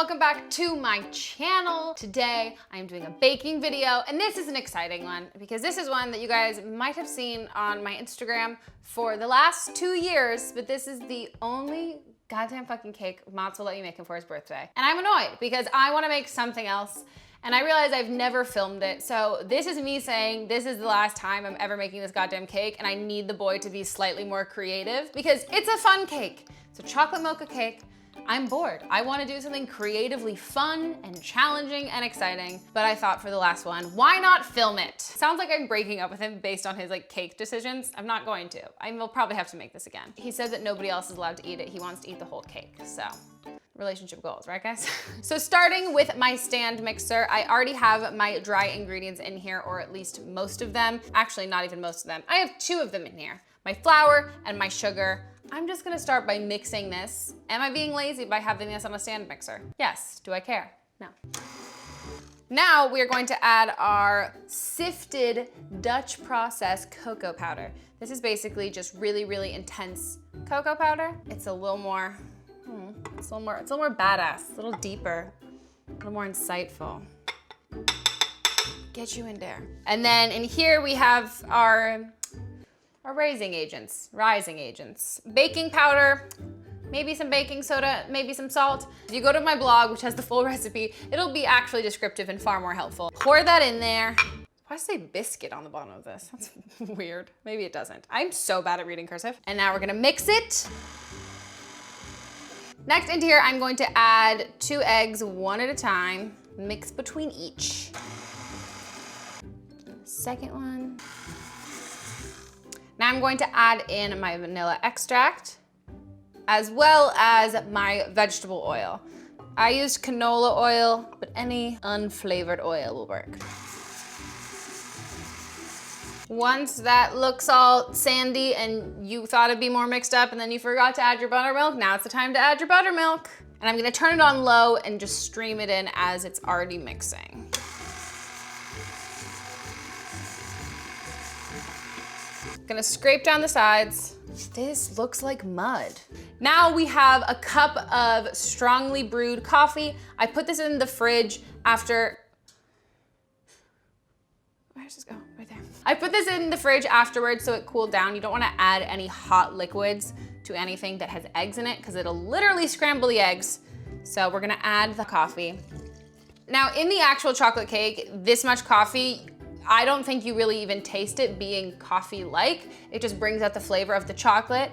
welcome back to my channel. Today I am doing a baking video, and this is an exciting one because this is one that you guys might have seen on my Instagram for the last 2 years, but this is the only goddamn fucking cake Mats will let me make him for his birthday. And I'm annoyed because I want to make something else and I realize I've never filmed it. So this is me saying this is the last time I'm ever making this goddamn cake, and I need the boy to be slightly more creative because it's a fun cake. It's a chocolate mocha cake. I'm bored. I want to do something creatively fun and challenging and exciting, but I thought for the last one, why not film it? Sounds like I'm breaking up with him based on his cake decisions. I'm not going to. I will probably have to make this again. He said that nobody else is allowed to eat it. He wants to eat the whole cake, so. Relationship goals, right guys? So starting with my stand mixer, I already have my dry ingredients in here, or at least most of them. Actually, not even most of them. I have 2 of them in here, my flour and my sugar. I'm just gonna start by mixing this. Am I being lazy by having this on a stand mixer? Yes. Do I care? No. Now we are going to add our sifted Dutch process cocoa powder. This is basically just really, really intense cocoa powder. It's a little more, it's a little more badass, a little deeper, a little more insightful. Get you in there. And then in here we have our rising agents, baking powder, maybe some baking soda, maybe some salt. If you go to my blog, which has the full recipe, it'll be actually descriptive and far more helpful. Pour that in there. Why does it say biscuit on the bottom of this? That's weird. Maybe it doesn't. I'm so bad at reading cursive. And now we're gonna mix it. Next into here, I'm going to add 2 eggs, 1 at a time, mix between each. Second one. Now I'm going to add in my vanilla extract, as well as my vegetable oil. I used canola oil, but any unflavored oil will work. Once that looks all sandy and you thought it'd be more mixed up and then you forgot to add your buttermilk, now it's the time to add your buttermilk. And I'm gonna turn it on low and just stream it in as it's already mixing. Gonna scrape down the sides. This looks like mud. Now we have a cup of strongly brewed coffee. I put this in the fridge after, where does this go? Right there. I put this in the fridge afterwards so it cooled down. You don't wanna add any hot liquids to anything that has eggs in it because it'll literally scramble the eggs. So we're gonna add the coffee. Now in the actual chocolate cake, this much coffee, I don't think you really even taste it being coffee-like. It just brings out the flavor of the chocolate,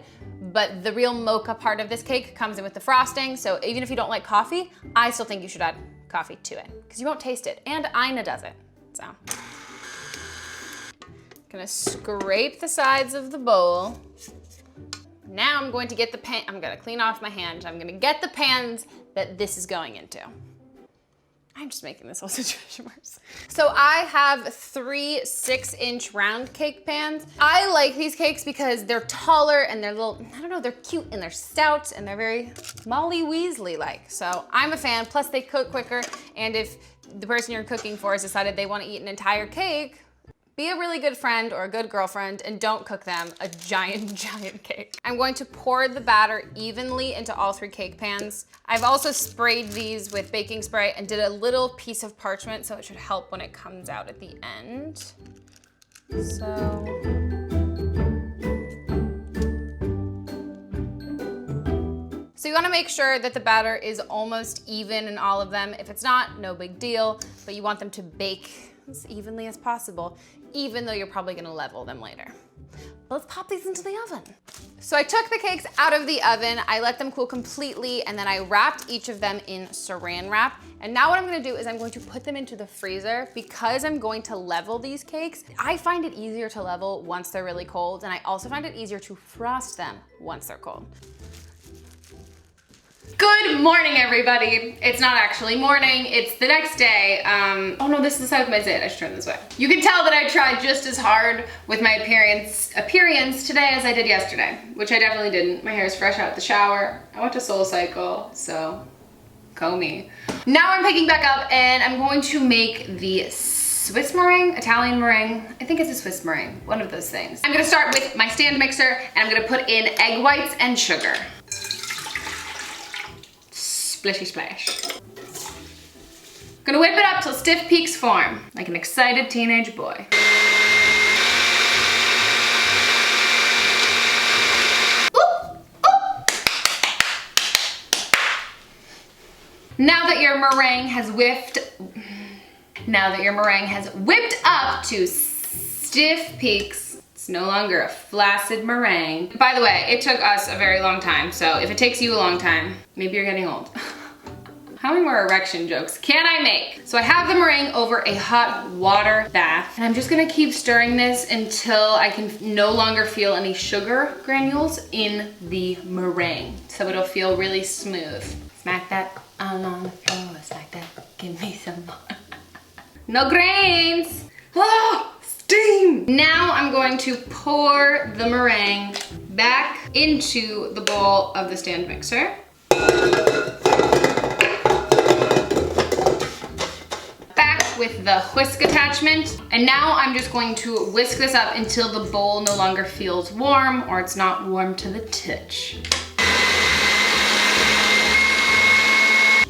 but the real mocha part of this cake comes in with the frosting, so even if you don't like coffee, I still think you should add coffee to it, because you won't taste it, and Ina does it, so. Gonna scrape the sides of the bowl. Now I'm going to get the pan, I'm gonna clean off my hand, I'm gonna get the pans that this is going into. I'm just making this whole situation worse. So I have 3 6-inch round cake pans. I like these cakes because they're taller and they're little, I don't know, they're cute and they're stout and they're very Molly Weasley-like. So I'm a fan, plus they cook quicker. And if the person you're cooking for has decided they want to eat an entire cake, be a really good friend or a good girlfriend and don't cook them a giant, giant cake. I'm going to pour the batter evenly into all 3 cake pans. I've also sprayed these with baking spray and did a little piece of parchment so it should help when it comes out at the end. So you wanna make sure that the batter is almost even in all of them. If it's not, no big deal, but you want them to bake as evenly as possible, even though you're probably gonna level them later. Let's pop these into the oven. So I took the cakes out of the oven, I let them cool completely, and then I wrapped each of them in saran wrap. And now what I'm gonna do is I'm going to put them into the freezer because I'm going to level these cakes. I find it easier to level once they're really cold, and I also find it easier to frost them once they're cold. Good morning, everybody. It's not actually morning, it's the next day. Oh no, this is the side with my zit, I should turn this way. You can tell that I tried just as hard with my appearance today as I did yesterday, which I definitely didn't. My hair is fresh out the shower. I went to SoulCycle, so go me. Now I'm picking back up and I'm going to make the Swiss meringue, Italian meringue. I think it's a Swiss meringue, one of those things. I'm gonna start with my stand mixer and I'm gonna put in egg whites and sugar. Splishy splash. Gonna whip it up till stiff peaks form, like an excited teenage boy. Now that your meringue has whipped up to stiff peaks, it's no longer a flaccid meringue. By the way, it took us a very long time, so if it takes you a long time, maybe you're getting old. How many more erection jokes can I make? So I have the meringue over a hot water bath, and I'm just gonna keep stirring this until I can no longer feel any sugar granules in the meringue. So it'll feel really smooth. Smack that all on the floor, smack that, give me some more. No grains. Oh, steam. Now I'm going to pour the meringue back into the bowl of the stand mixer. Back with the whisk attachment. And now I'm just going to whisk this up until the bowl no longer feels warm or it's not warm to the touch.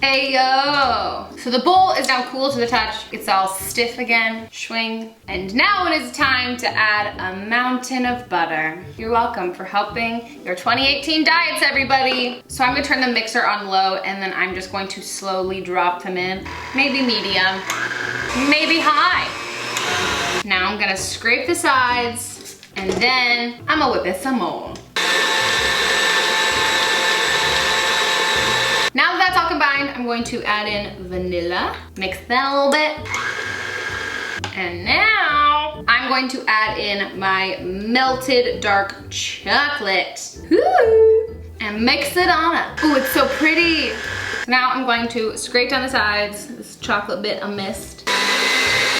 Ayo! So the bowl is now cool to the touch. It's all stiff again, swing. And now it is time to add a mountain of butter. You're welcome for helping your 2018 diets, everybody. So I'm gonna turn the mixer on low and then I'm just going to slowly drop them in. Maybe medium, maybe high. Now I'm gonna scrape the sides and then I'm gonna whip it some more. Now that that's all combined, I'm going to add in vanilla. Mix that a little bit. And now I'm going to add in my melted dark chocolate. Woo! And mix it on up. Ooh, it's so pretty. Now I'm going to scrape down the sides, this chocolate bit of mist.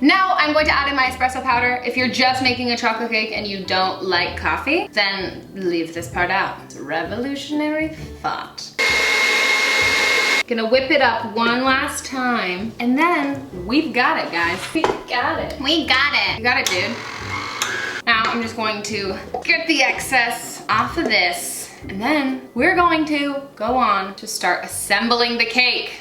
Now I'm going to add in my espresso powder. If you're just making a chocolate cake and you don't like coffee, then leave this part out. It's a revolutionary thought. Gonna whip it up one last time, and then we've got it, guys. We got it. We got it. You got it, dude. Now I'm just going to get the excess off of this, and then we're going to go on to start assembling the cake.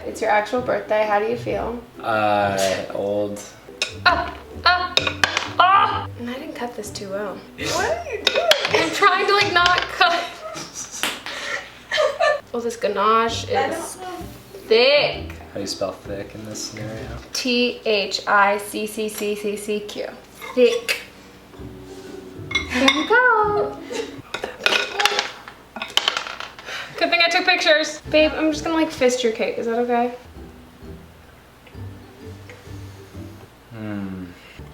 It's your actual birthday. How do you feel? Old. And I didn't cut this too well. What are you doing? I'm trying to like not cut. Well, this ganache is thick. How do you spell thick in this scenario? Thiccccccq. Thick. Here we go. Good thing I took pictures. Babe, I'm just gonna like fist your cake. Is that okay?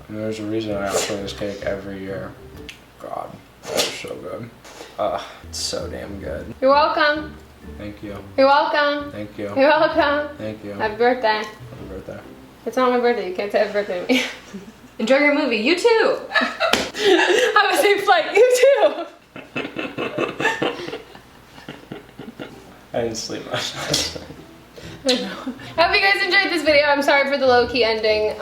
There's a reason I ask for this cake every year. God, that's so good. It's so damn good. You're welcome. Thank you. You're welcome. Thank you. You're welcome. Thank you. Happy birthday. Happy birthday. It's not my birthday. You can't say happy birthday to me. Enjoy your movie. You too. Have a safe flight. You too. I didn't sleep much last night. I hope you guys enjoyed this video. I'm sorry for the low-key ending.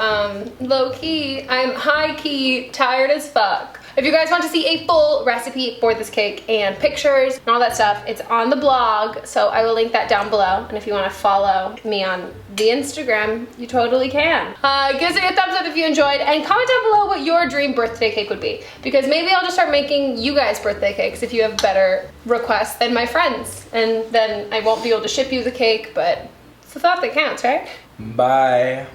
Low-key, I'm high-key tired as fuck. If you guys want to see a full recipe for this cake and pictures and all that stuff, it's on the blog, so I will link that down below. And if you want to follow me on the Instagram, you totally can. Give us a thumbs up if you enjoyed, and comment down below what your dream birthday cake would be, because maybe I'll just start making you guys birthday cakes if you have better requests than my friends, and then I won't be able to ship you the cake, but it's the thought that counts, right? Bye.